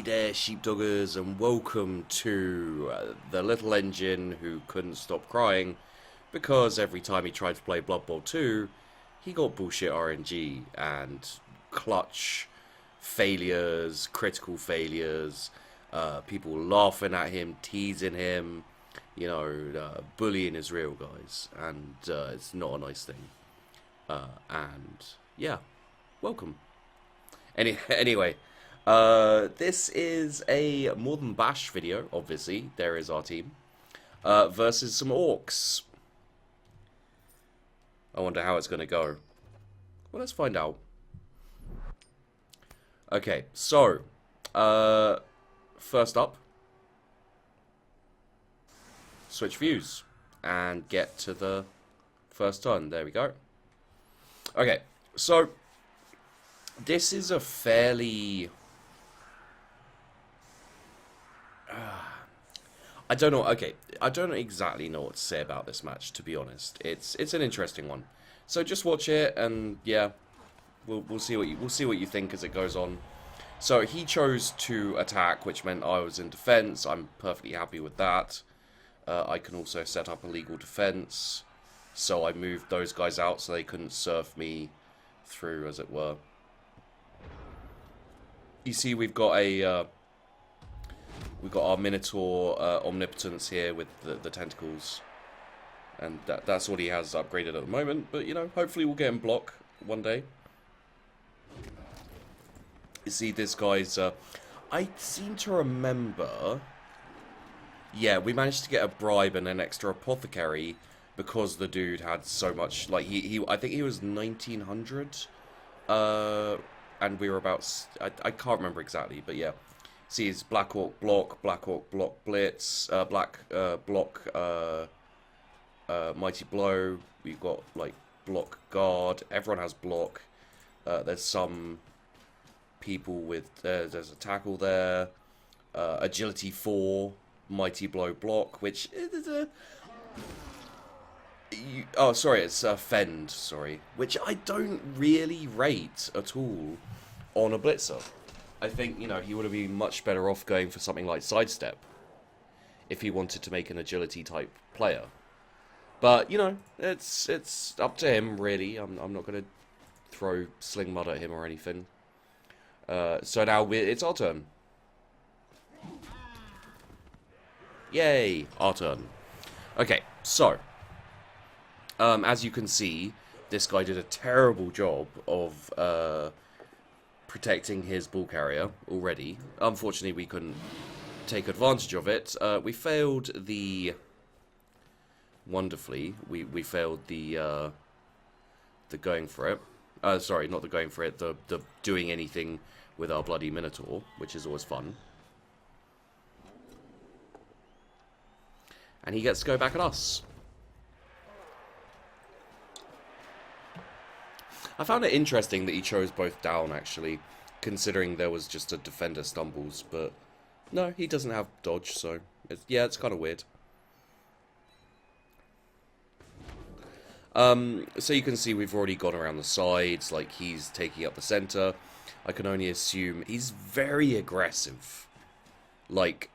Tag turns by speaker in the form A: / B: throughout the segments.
A: there, sheepdoggers, and welcome to the little engine who couldn't stop crying because every time he tried to play Blood Bowl 2, he got bullshit RNG and clutch failures, critical failures, people laughing at him, teasing him, bullying is real, guys, and it's not a nice thing. And yeah, welcome. Anyway. This is a More Than Bash video, obviously. There is our team. Versus some Orcs. I wonder how it's going to go. Well, let's find out. Okay, so. First up. Switch views. And get to the first turn. There we go. Okay, so. This is a fairly... I don't know. Okay, I don't exactly know what to say about this match, to be honest. It's an interesting one. So just watch it, and yeah, we'll see what you think as it goes on. So he chose to attack, which meant I was in defense. I'm perfectly happy with that. I can also set up a legal defense, so I moved those guys out so they couldn't surf me through, as it were. You see, we've got our Minotaur Omnipotence here with the tentacles, and that's what he has upgraded at the moment. But hopefully we'll get him block one day. You see, this guy's. I seem to remember. Yeah, we managed to get a bribe and an extra apothecary because the dude had so much. Like I think he was 1900. And we were about, I can't remember exactly, but yeah. See, it's Black Orc block blitz, black block mighty blow. We've got like block guard. Everyone has block. There's some people with there's a tackle there. Agility 4, mighty blow block, which is a. Oh, sorry, it's fend. Sorry, which I don't really rate at all on a blitzer. I think he would have been much better off going for something like sidestep if he wanted to make an agility type player. But it's up to him really. I'm not gonna throw sling mud at him or anything. So now it's our turn. Yay, our turn. Okay, so. As you can see, this guy did a terrible job of protecting his ball carrier already. Unfortunately, we couldn't take advantage of it. We failed the... Wonderfully, we failed the going for it. Sorry, not the going for it, the doing anything with our bloody Minotaur, which is always fun. And he gets to go back at us. I found it interesting that he chose both down, actually, considering there was just a defender stumbles, but no, he doesn't have dodge, so it's kind of weird. So you can see we've already gone around the sides, like he's taking up the center. I can only assume he's very aggressive. Like,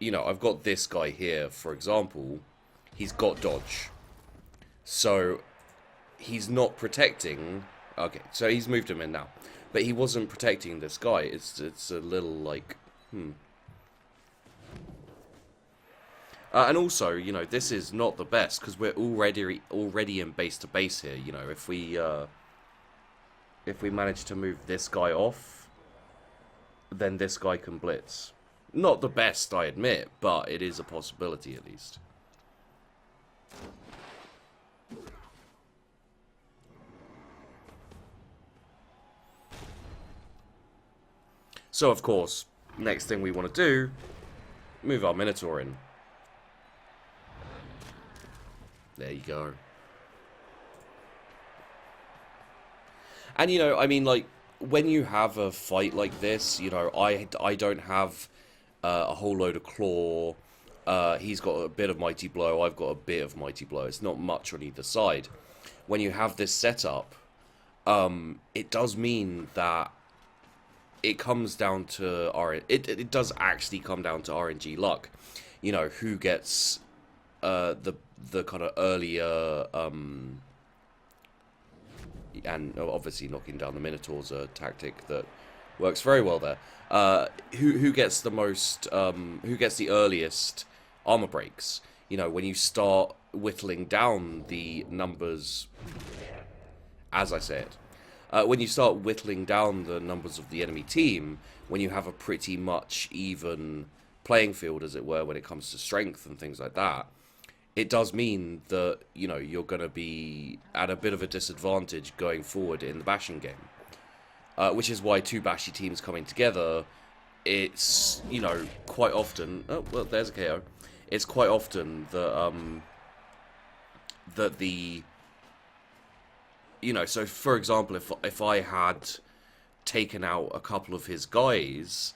A: I've got this guy here, for example, he's got dodge. So he's not protecting. Okay, so he's moved him in now, but he wasn't protecting this guy. It's a little like and also, this is not the best because we're already in base to base here. If we manage to move this guy off, then this guy can blitz. Not the best, I admit, but it is a possibility at least. So, of course, next thing we want to do, move our Minotaur in. There you go. And, I mean, like, when you have a fight like this, I don't have a whole load of claw. He's got a bit of mighty blow. I've got a bit of mighty blow. It's not much on either side. When you have this setup, it does mean that it comes down to it does actually come down to RNG luck. You know, who gets the kind of earlier and obviously knocking down the Minotaur's a tactic that works very well there. Who gets the most who gets the earliest armor breaks? You know, when you start whittling down the numbers, as I said, when you start whittling down the numbers of the enemy team, when you have a pretty much even playing field, as it were, when it comes to strength and things like that, it does mean that, you know, you're going to be at a bit of a disadvantage going forward in the bashing game. Which is why two bashy teams coming together, it's, you know, quite often... Oh, well, there's a KO. It's quite often that, that the... You know, so for example, if I had taken out a couple of his guys,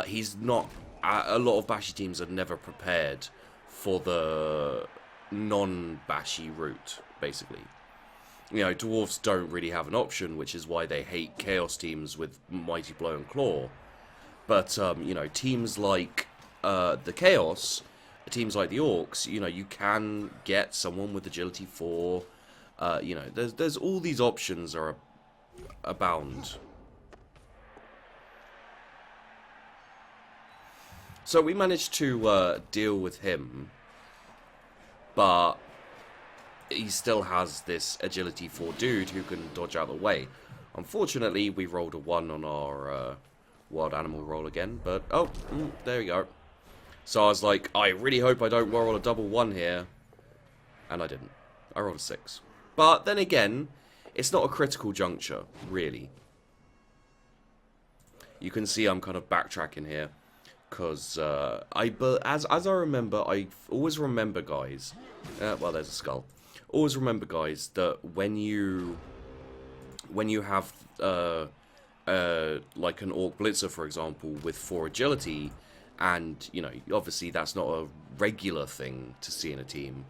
A: he's not... A lot of bashy teams are never prepared for the non-bashy route, basically. You know, Dwarfs don't really have an option, which is why they hate Chaos teams with Mighty Blow and Claw. But, you know, teams like the Chaos, teams like the Orcs, you know, you can get someone with Agility 4. You know, there's all these options are abound. So we managed to deal with him, but he still has this Agility 4 dude who can dodge out of the way. Unfortunately, we rolled a 1 on our wild animal roll again, but oh, there we go. So I was like, I really hope I don't roll a double 1 here, and I didn't. I rolled a 6. But then again, it's not a critical juncture, really. You can see I'm kind of backtracking here. Because as I remember, I always remember, guys. Well, there's a skull. Always remember, guys, that when you have like an Orc Blitzer, for example, with 4 agility, and you know, obviously that's not a regular thing to see in a team,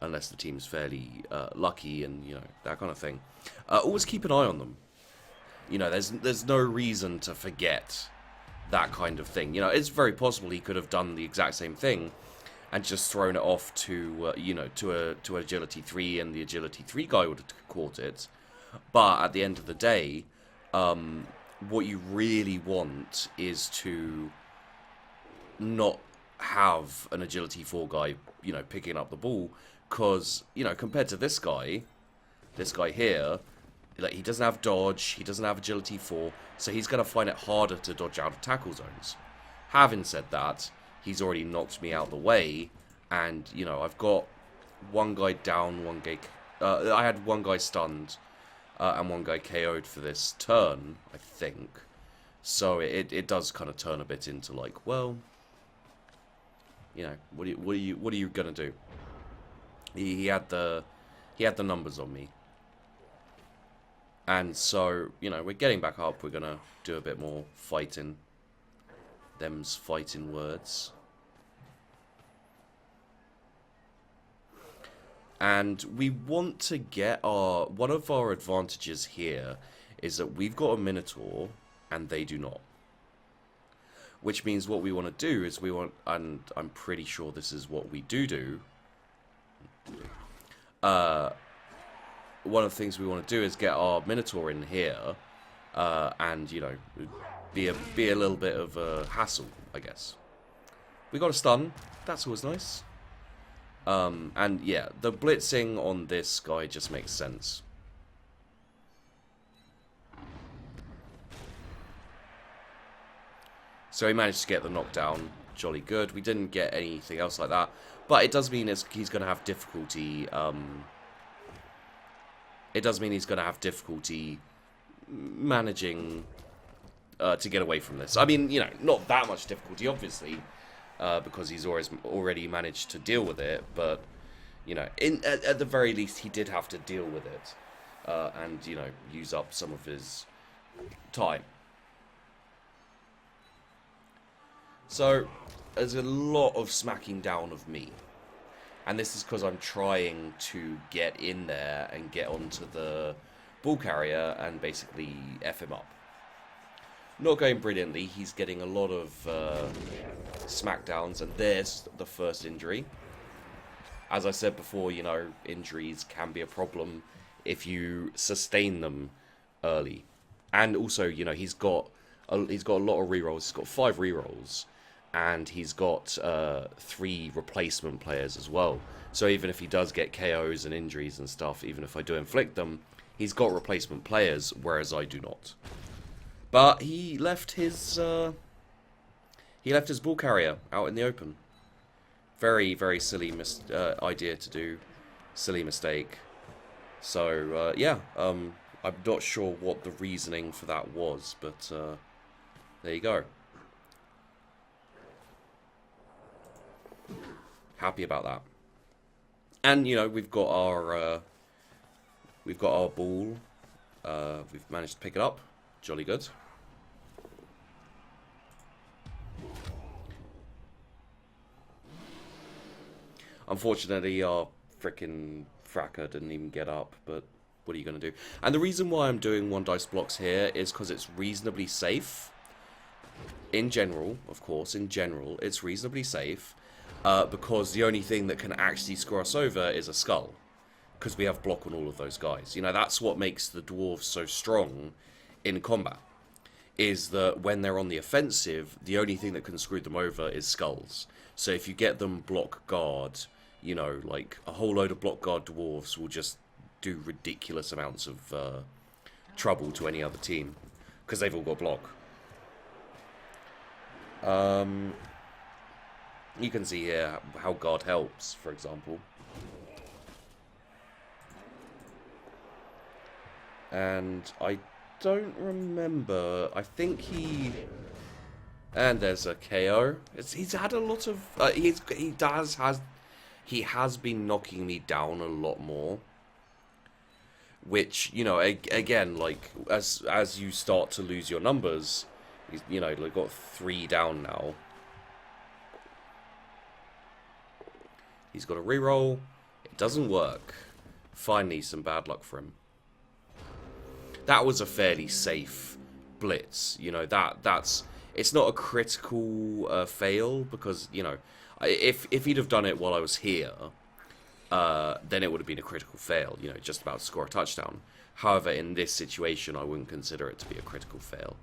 A: unless the team's fairly lucky and you know that kind of thing. Always keep an eye on them. You know, there's no reason to forget that kind of thing. You know, it's very possible he could have done the exact same thing and just thrown it off to you know, to agility 3, and the agility 3 guy would have caught it. But at the end of the day, what you really want is to not have an agility 4 guy, you know, picking up the ball, because you know, compared to this guy here, like, he doesn't have dodge, he doesn't have agility 4, so he's going to find it harder to dodge out of tackle zones. Having said that, he's already knocked me out of the way, and, you know, I've got one guy down, one guy... I had one guy stunned, and one guy KO'd for this turn, I think. So it does kind of turn a bit into, like, well, you know, what are you going to do? He had the numbers on me. And so, you know, we're getting back up. We're going to do a bit more fighting. Them's fighting words. And we want to get our... One of our advantages here is that we've got a Minotaur and they do not. Which means what we want to do is we want... And I'm pretty sure this is what we do. One of the things we want to do is get our Minotaur in here, and, you know, be a little bit of a hassle, I guess. We got a stun. That's always nice. And, yeah, the blitzing on this guy just makes sense. So he managed to get the knockdown. Jolly good. We didn't get anything else like that. But it does mean he's going to have difficulty... It does mean he's going to have difficulty managing to get away from this. I mean, you know, not that much difficulty, obviously, because he's already managed to deal with it. But, you know, at the very least, he did have to deal with it and, you know, use up some of his time. So, there's a lot of smacking down of me. And this is because I'm trying to get in there and get onto the ball carrier and basically F him up. not going brilliantly. He's getting a lot of smackdowns, and there's the first injury. As I said before, you know, injuries can be a problem if you sustain them early. And also, you know, he's got a lot of rerolls. He's got 5 rerolls, and he's got 3 replacement players as well. So even if he does get KOs and injuries and stuff, even if I do inflict them, he's got replacement players, whereas I do not. But he left his ball carrier out in the open. Very, very silly idea to do. Silly mistake. So, yeah, I'm not sure what the reasoning for that was, but there you go. Happy about that. And, you know, we've got our ball. We've managed to pick it up. Jolly good. Unfortunately, our frickin' fracker didn't even get up, but what are you going to do? And the reason why I'm doing 1 dice blocks here is because it's reasonably safe. In general, of course, it's reasonably safe. Because the only thing that can actually screw us over is a skull. Because we have block on all of those guys. You know, that's what makes the Dwarves so strong in combat. Is that when they're on the offensive, the only thing that can screw them over is skulls. So if you get them block guard, you know, like a whole load of block guard Dwarves will just do ridiculous amounts of trouble to any other team. Because they've all got block. You can see here how guard helps, for example. And I don't remember. I think he... And there's a KO. He's had a lot of... He has been knocking me down a lot more. Which, you know, again, like, as you start to lose your numbers, you know, they've got 3 down now. He's got a reroll. It doesn't work. Finally, some bad luck for him. That was a fairly safe blitz. You know, that's... It's not a critical fail, because, you know, if he'd have done it while I was here, then it would have been a critical fail, you know, just about to score a touchdown. However, in this situation, I wouldn't consider it to be a critical fail.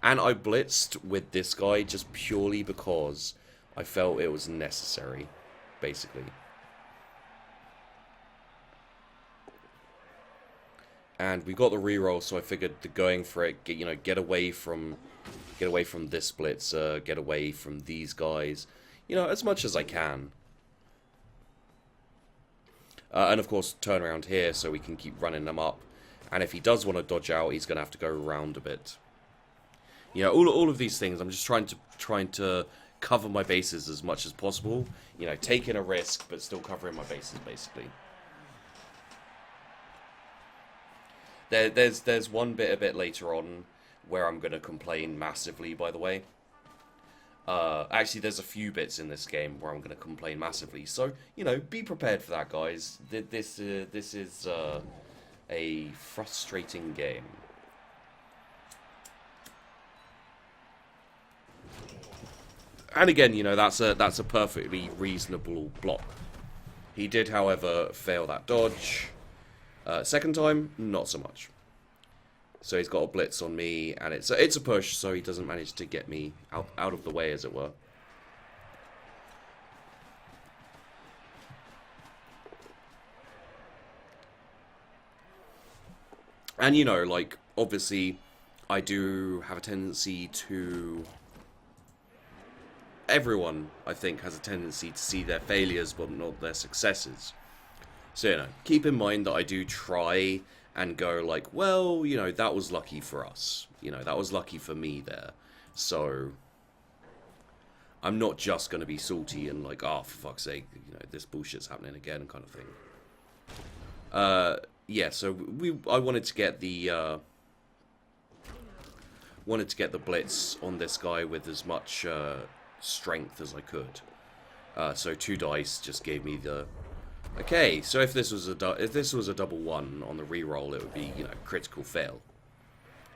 A: And I blitzed with this guy just purely because I felt it was necessary, basically. And we got the reroll, so I figured the going for it, get away from this blitzer, get away from these guys, you know, as much as I can. And of course, turn around here so we can keep running them up. And if he does want to dodge out, he's going to have to go around a bit. You know, all of these things, I'm just trying to cover my bases as much as possible. You know, taking a risk, but still covering my bases, basically. There's one bit a bit later on where I'm going to complain massively, by the way. Actually, there's a few bits in this game where I'm going to complain massively. So, you know, be prepared for that, guys. This is a frustrating game. And again, you know, that's a perfectly reasonable block. He did, however, fail that dodge. Second time, not so much. So he's got a blitz on me, and it's a push, so he doesn't manage to get me out of the way, as it were. And, you know, like, obviously, I do have a tendency to... Everyone, I think, has a tendency to see their failures, but not their successes. So, you know, keep in mind that I do try and go like, well, you know, that was lucky for us. You know, that was lucky for me there. So, I'm not just going to be salty and like, oh, for fuck's sake, you know, this bullshit's happening again kind of thing. Yeah, so I wanted to get the blitz on this guy with as much strength as I could. So 2 dice just gave me the... Okay, so if this was a double 1 on the reroll, it would be, you know, critical fail.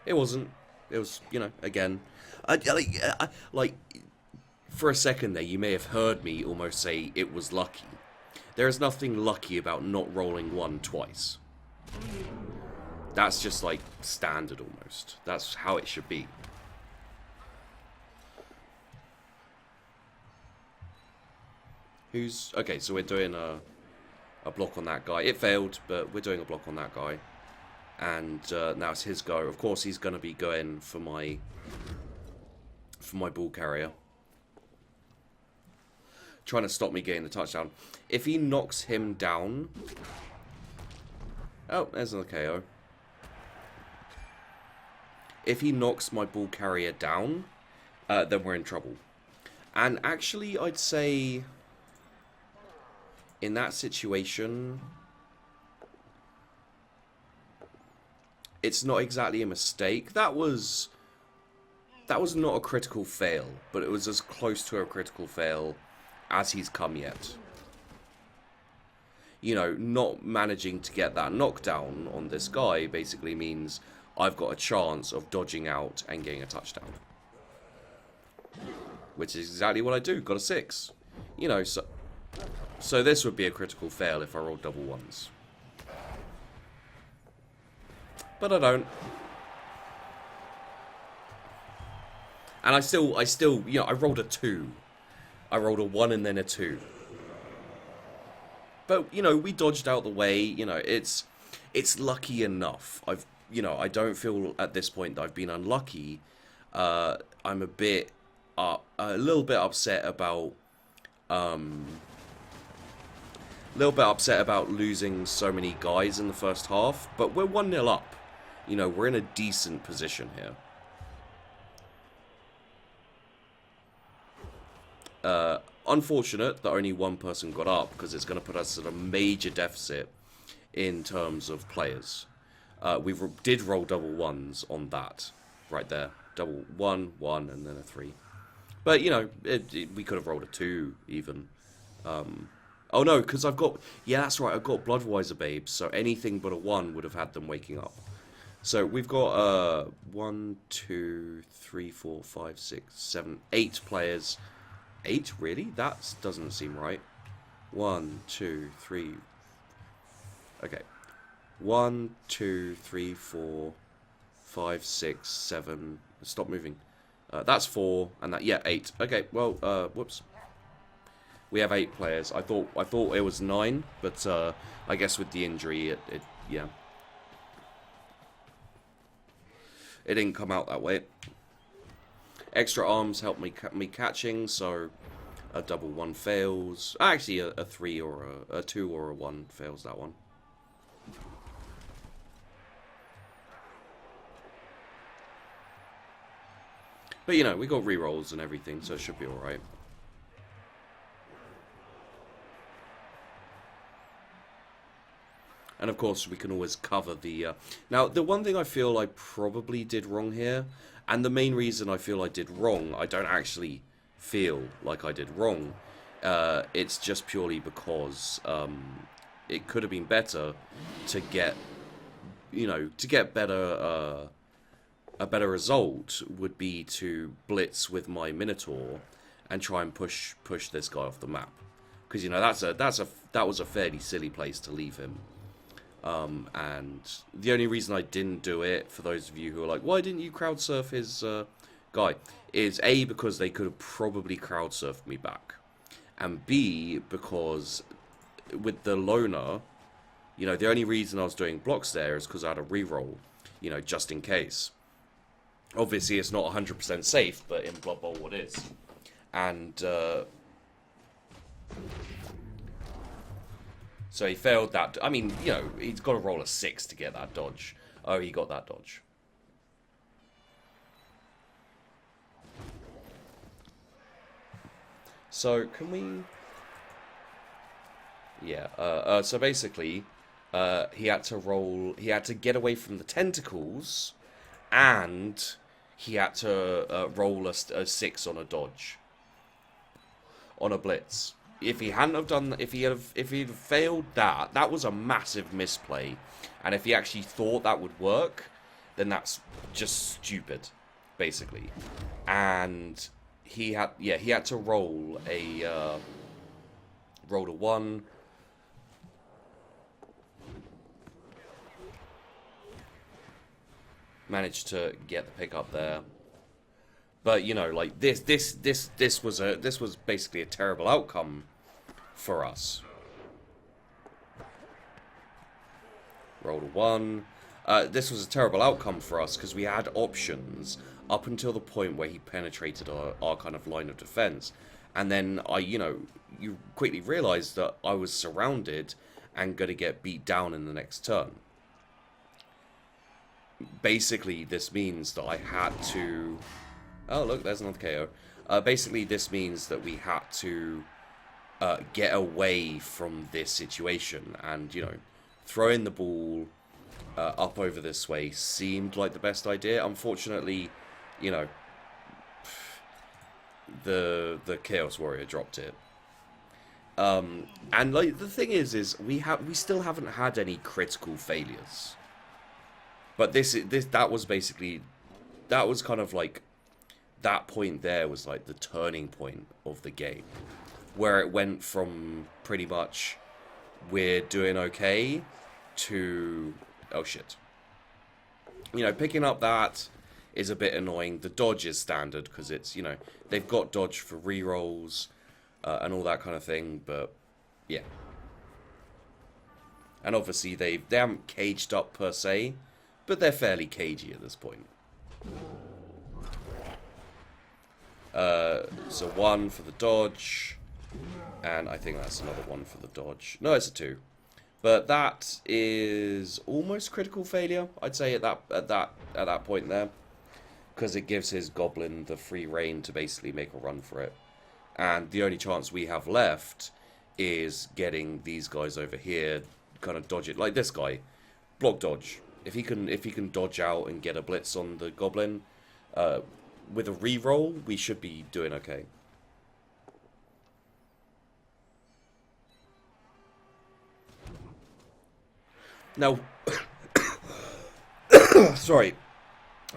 A: It wasn't. It was, you know, again, like, for a second there, you may have heard me almost say it was lucky. There is nothing lucky about not rolling 1 twice. That's just, like, standard almost. That's how it should be. Who's... Okay, so we're doing a block on that guy. It failed, but we're doing a block on that guy. And now it's his go. Of course, he's going to be going for my ball carrier. Trying to stop me getting the touchdown. If he knocks him down... Oh, there's another KO. If he knocks my ball carrier down, then we're in trouble. And actually, I'd say... in that situation... it's not exactly a mistake. That was not a critical fail, but it was as close to a critical fail as he's come yet. You know, not managing to get that knockdown on this guy basically means I've got a chance of dodging out and getting a touchdown. Which is exactly what I do. Got a 6. You know, so this would be a critical fail if I rolled double 1s. But I don't. And I still, you know, I rolled a 2. I rolled a 1 and then a 2. But, you know, we dodged out the way. You know, it's lucky enough. You know, I don't feel at this point that I've been unlucky. I'm a little bit upset about, losing so many guys in the first half. But we're 1-0 up. You know, we're in a decent position here. Unfortunate that only one person got up, because it's going to put us at a major deficit in terms of players. We did roll double 1s on that, right there. Double 1, 1, and then a 3. But, you know, we could have rolled a 2, even. Oh, no, because I've got... Yeah, that's right, I've got Bloodwiser Babes, so anything but a 1 would have had them waking up. So we've got 1, 2, 3, 4, 5, 6, 7, 8 players. 8, really? That doesn't seem right. 1, 2, 3. Okay. 1, 2, 3, 4, 5, 6, 7. Stop moving. That's 4, and that 8. Okay. Well, whoops. We have 8 players. I thought it was 9, but I guess with the injury, yeah. It didn't come out that way. Extra arms help me catching, so a double 1 fails. Actually, a 3 or a 2 or a 1 fails that one. But, you know, we got rerolls and everything, so it should be alright. And of course, we can always cover the... Now, the one thing I feel I probably did wrong here, and the main reason I feel I did wrong, I don't actually feel like I did wrong. It's just purely because it could have been better to get, you know, to get better... a better result would be to blitz with my Minotaur and try and push this guy off the map. Because, you know, that was a fairly silly place to leave him. And the only reason I didn't do it, for those of you who are like, why didn't you crowd surf his guy, is A, because they could have probably crowd surfed me back, and B, because with the loner, you know, the only reason I was doing blocks there is because I had a reroll, you know, just in case. Obviously, it's not 100% safe, but in Blood Bowl it is. And so he failed that. I mean, you know, he's got to roll a 6 to get that dodge. Oh, he got that dodge. So, can we... Yeah, so basically, he had to roll... He had to get away from the tentacles, and he had to roll a 6 on a dodge. On a blitz. If he hadn't have done, if he'd failed that, that was a massive misplay. And if he actually thought that would work, then that's just stupid. basically. And he had to roll a 1. Managed to get the pick up there. But you know, like this was basically a terrible outcome for us. Rolled a 1. This was a terrible outcome for us because we had options up until the point where he penetrated our kind of line of defense, and then you quickly realized that I was surrounded and going to get beat down in the next turn. Basically, this means that I had to... Oh, look, there's another KO. Basically, this means that we had to get away from this situation. And, you know, throwing the ball up over this way seemed like the best idea. Unfortunately, you know, the Chaos Warrior dropped it. And, like, the thing is we still haven't had any critical failures. But that was basically, that was kind of like, that point there was like the turning point of the game, where it went from pretty much we're doing okay to, oh shit. You know, picking up that is a bit annoying. The dodge is standard because it's, you know, they've got dodge for rerolls and all that kind of thing, but yeah. And obviously they haven't caged up per se, but they're fairly cagey at this point. So 1 for the dodge, and I think that's another 1 for the dodge. No, it's a 2, but that is almost critical failure, I'd say at that point there, because it gives his goblin the free reign to basically make a run for it, and the only chance we have left is getting these guys over here, kind of dodge it like this guy, block dodge. If he can dodge out and get a blitz on the goblin, with a reroll, we should be doing okay. Now, sorry,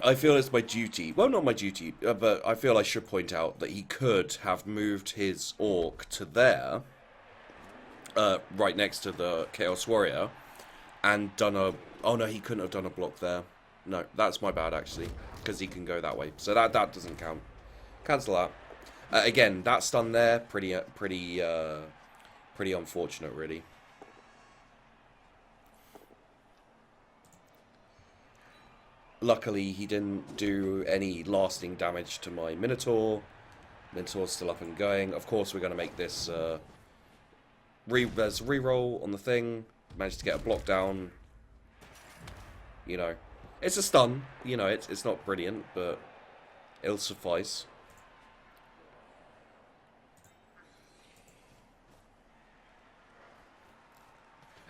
A: I feel it's my duty. Well, not my duty, but I feel I should point out that he could have moved his orc to there, right next to the Chaos Warrior, and done a... Oh no, he couldn't have done a block there. No, that's my bad actually, because he can go that way. So that doesn't count. Cancel that. Again, that stun there, pretty unfortunate, really. Luckily, he didn't do any lasting damage to my Minotaur. Minotaur's still up and going. Of course, we're going to make this there's a reroll on the thing. Managed to get a block down. You know, it's a stun. You know, it's not brilliant, but it'll suffice.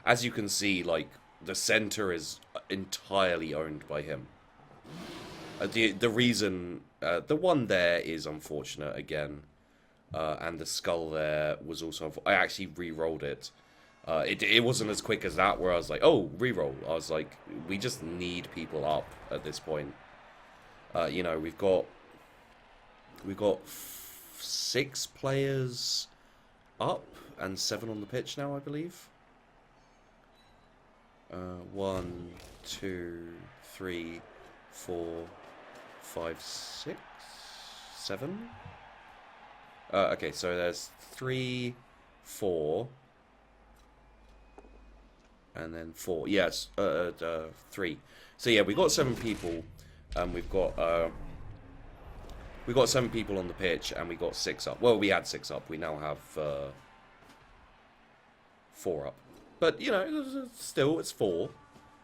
A: As you can see, like, the center is entirely owned by him. The reason, the one there is unfortunate again, and the skull there was also. I actually re-rolled it. It wasn't as quick as that, where I was like, oh, re-roll. I was like, we just need people up at this point. You know, we've got 6 players up and 7 on the pitch now, I believe. 1, 2, 3, 4, 5, 6, 7. Okay, so there's 3, 4, and then 4. Yes, 3. So yeah, we got 7 people, and we've got 7 people on the pitch, and we got 6 up. Well, we had 6 up. We now have 4 up. But, you know, still, it's 4.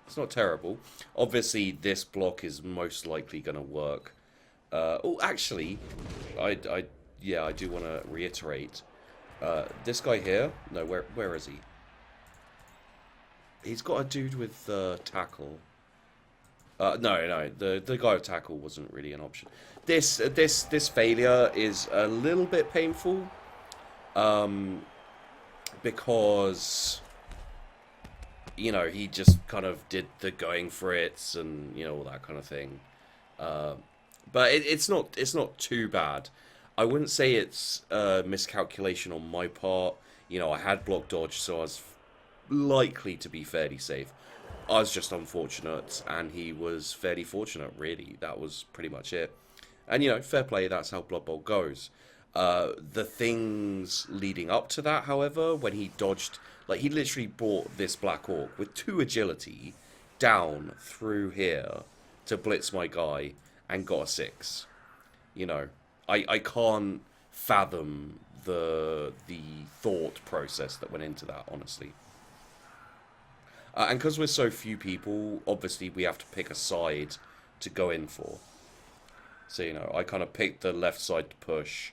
A: It's not terrible. Obviously, this block is most likely going to work. Oh, actually, I do want to reiterate. This guy here... No, where is he? He's got a dude with tackle. No, the guy with tackle wasn't really an option. This failure is a little bit painful. Because... you know, he just kind of did the going for it and, you know, all that kind of thing. But it's not too bad. I wouldn't say it's a miscalculation on my part. You know, I had block dodge, so I was likely to be fairly safe. I was just unfortunate, and he was fairly fortunate, really. That was pretty much it. And, you know, fair play, that's how Blood Bowl goes. The things leading up to that, however, when he dodged, like, he literally brought this Black Orc with 2 agility down through here to blitz my guy and got a 6. You know, I can't fathom the thought process that went into that, honestly. And because we're so few people, obviously we have to pick a side to go in for. So, you know, I kind of picked the left side to push.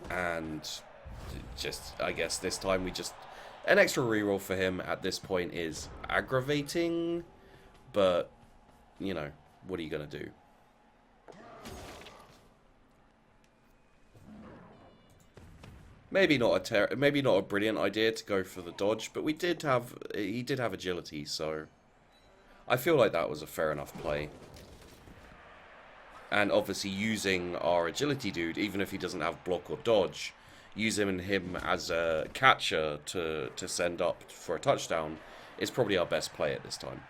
A: And just, I guess this time we just... An extra reroll for him at this point is aggravating. But, you know, what are you going to do? Maybe not a brilliant idea to go for the dodge, but he did have agility, so I feel like that was a fair enough play. And obviously using our agility dude, even if he doesn't have block or dodge, using him as a catcher to send up for a touchdown is probably our best play at this time.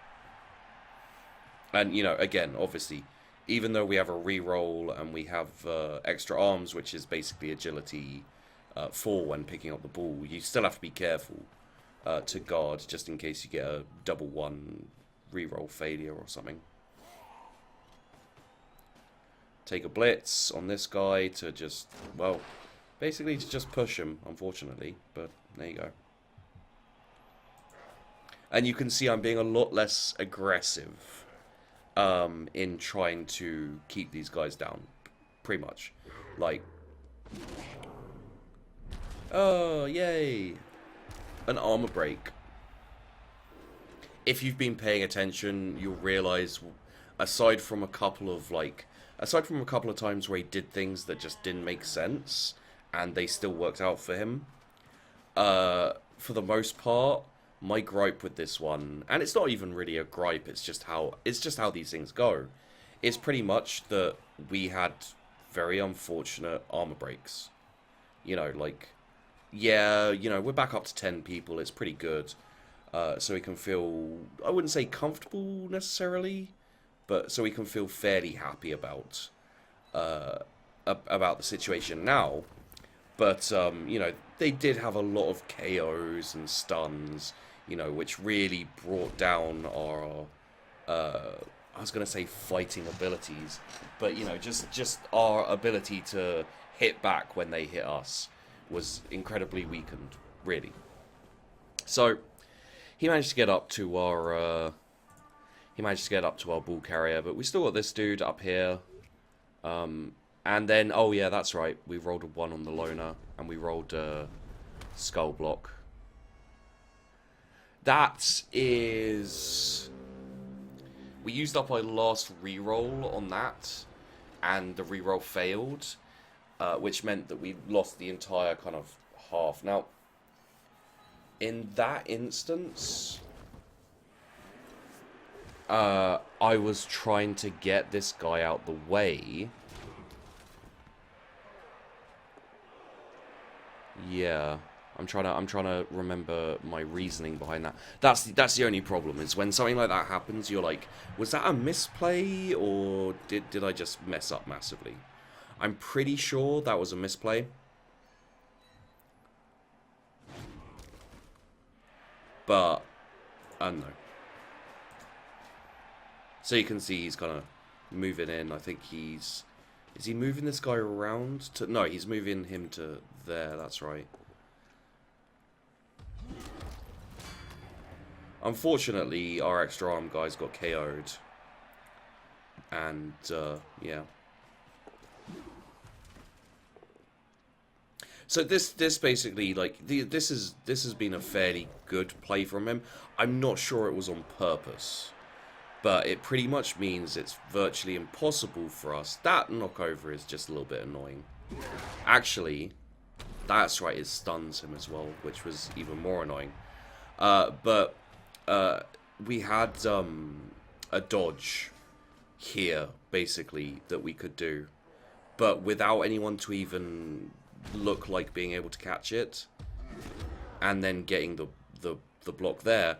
A: And, you know, again, obviously, even though we have a reroll and we have extra arms, which is basically agility 4 when picking up the ball, you still have to be careful to guard, just in case you get a double 1 reroll failure or something. Take a blitz on this guy to just, well, basically to just push him, unfortunately, but there you go. And you can see I'm being a lot less aggressive in trying to keep these guys down, pretty much. Like, oh, yay! An armor break. If you've been paying attention, you'll realize, aside from a couple of times where he did things that just didn't make sense, and they still worked out for him, for the most part, my gripe with this one, and it's not even really a gripe, it's just how these things go, is pretty much that we had very unfortunate armor breaks. You know, like, yeah, you know, we're back up to 10 people, it's pretty good. So we can feel, I wouldn't say comfortable necessarily, but so we can feel fairly happy about the situation now. But, you know, they did have a lot of KOs and stuns, you know, which really brought down our, I was going to say fighting abilities, but, you know, just our ability to hit back when they hit us was incredibly weakened, really. So, he managed to get up to our, ball carrier, but we still got this dude up here. And then, oh yeah, that's right, we rolled a 1 on the loner, and we rolled a skull block. That is... We used up our last reroll on that, and the reroll failed, which meant that we lost the entire kind of half. Now, in that instance, I was trying to get this guy out the way. Yeah, I'm trying to remember my reasoning behind that. That's the only problem, is when something like that happens, you're like, was that a misplay, or did I just mess up massively? I'm pretty sure that was a misplay. But I don't know. So you can see he's kind of moving in. I think he's... Is he moving this guy around to... No, he's moving him to there. That's right. Unfortunately, our extra arm guys got KO'd. And, yeah. So this basically, like, this has been a fairly good play from him. I'm not sure it was on purpose, but it pretty much means it's virtually impossible for us. That knockover is just a little bit annoying. Actually, that's right, it stuns him as well, which was even more annoying. But we had a dodge here, basically, that we could do. But without anyone to even look like being able to catch it, and then getting the block there,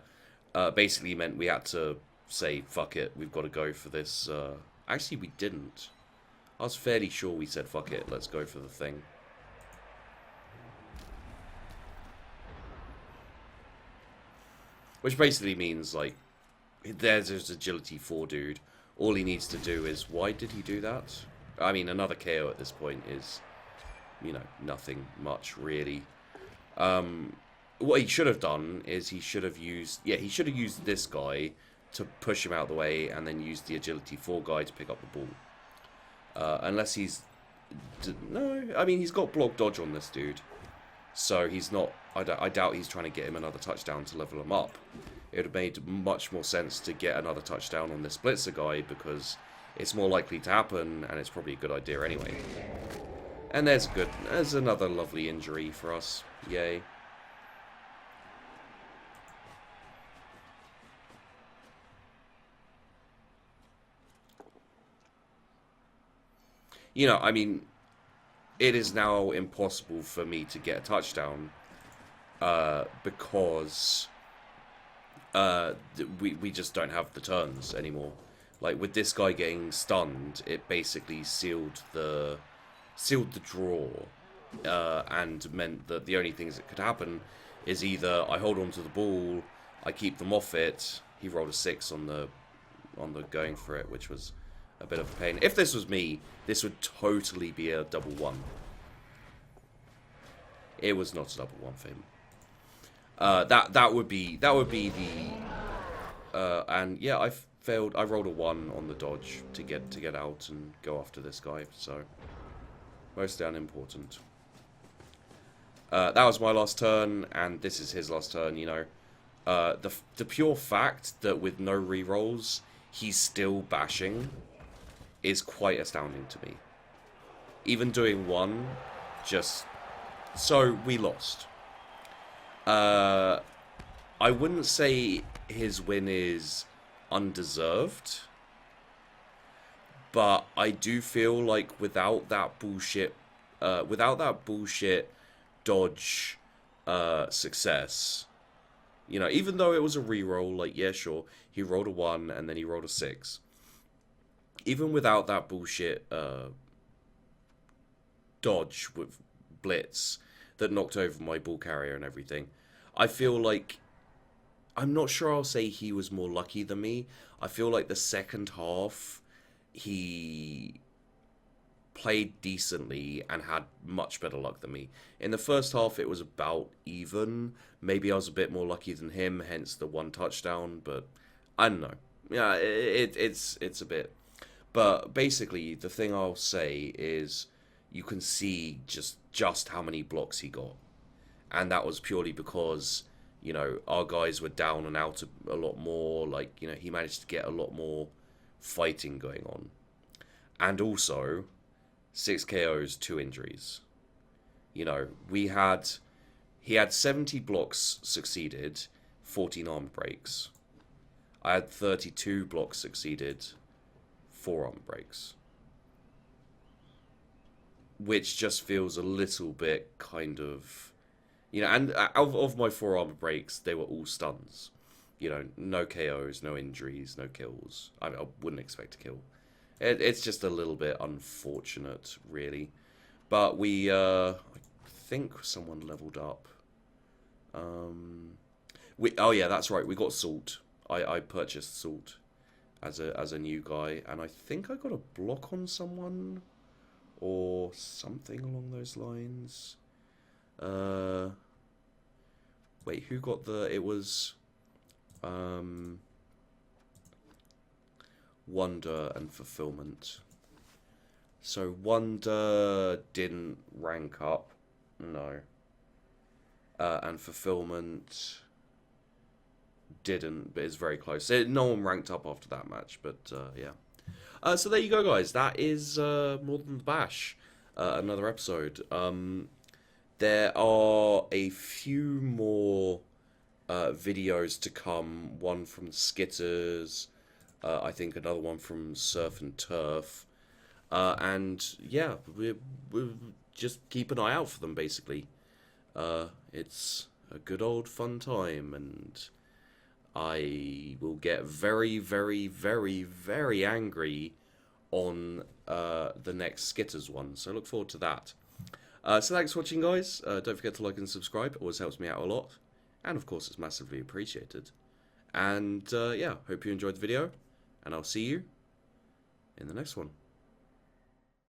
A: basically meant we had to say, fuck it, we've got to go for this. Actually, we didn't. I was fairly sure we said, fuck it, let's go for the thing. Which basically means, like, there's his agility 4 dude. All he needs to do is... Why did he do that? I mean, another KO at this point is, you know, nothing much, really. What he should have done is he should have used... Yeah, he should have used this guy to push him out of the way, and then used the agility 4 guy to pick up the ball. Unless he's... No, I mean, he's got block dodge on this dude. So he's not... I doubt he's trying to get him another touchdown to level him up. It would have made much more sense to get another touchdown on this blitzer guy, because it's more likely to happen, and it's probably a good idea anyway. And there's another lovely injury for us. Yay. You know, I mean, it is now impossible for me to get a touchdown, because we just don't have the turns anymore. Like, with this guy getting stunned, it basically sealed the draw, and meant that the only things that could happen is either I hold on to the ball, I keep them off it. He rolled a 6 on the going for it, which was a bit of a pain. If this was me, this would totally be a double 1. It was not a double 1 for him. That would be the and yeah, I failed. I rolled a 1 on the dodge to get out and go after this guy, so mostly unimportant. That was my last turn, and this is his last turn. You know, the pure fact that with no rerolls he's still bashing is quite astounding to me. Even doing 1, just so we lost. I wouldn't say his win is undeserved, but I do feel like without that bullshit dodge success, you know, even though it was a reroll, like, yeah, sure, he rolled a 1 and then he rolled a 6. Even without that bullshit dodge with blitz that knocked over my ball carrier and everything, I feel like, I'm not sure I'll say he was more lucky than me. I feel like the second half, he played decently and had much better luck than me. In the first half, it was about even. Maybe I was a bit more lucky than him, hence the 1 touchdown, but I don't know. Yeah, it's a bit. But basically, the thing I'll say is you can see just how many blocks he got. And that was purely because, you know, our guys were down and out a lot more. Like, you know, he managed to get a lot more fighting going on. And also, 6 KOs, 2 injuries. You know, he had 70 blocks succeeded, 14 arm breaks. I had 32 blocks succeeded, 4 arm breaks. Which just feels a little bit kind of... You know, and of my 4 armor breaks, they were all stuns. You know, no KOs, no injuries, no kills. I wouldn't expect to kill. It's just a little bit unfortunate, really. But we, I think someone leveled up. Oh yeah, that's right. We got Salt. I purchased Salt as a new guy, and I think I got a block on someone or something along those lines. Wait, who got the... It was... Wonder and Fulfillment. So Wonder didn't rank up. No. And Fulfillment didn't, but it's very close. No one ranked up after that match, but yeah. So there you go, guys. That is More Than the Bash. Another episode. There are a few more videos to come. One from the Skitters, I think another one from Surf and Turf. And yeah, we just keep an eye out for them, basically. It's a good old fun time, and I will get very, very, very, very angry on the next Skitters one, so look forward to that. So thanks for watching, guys. Don't forget to like and subscribe. It always helps me out a lot, and of course it's massively appreciated. And yeah, hope you enjoyed the video, and I'll see you in the next one.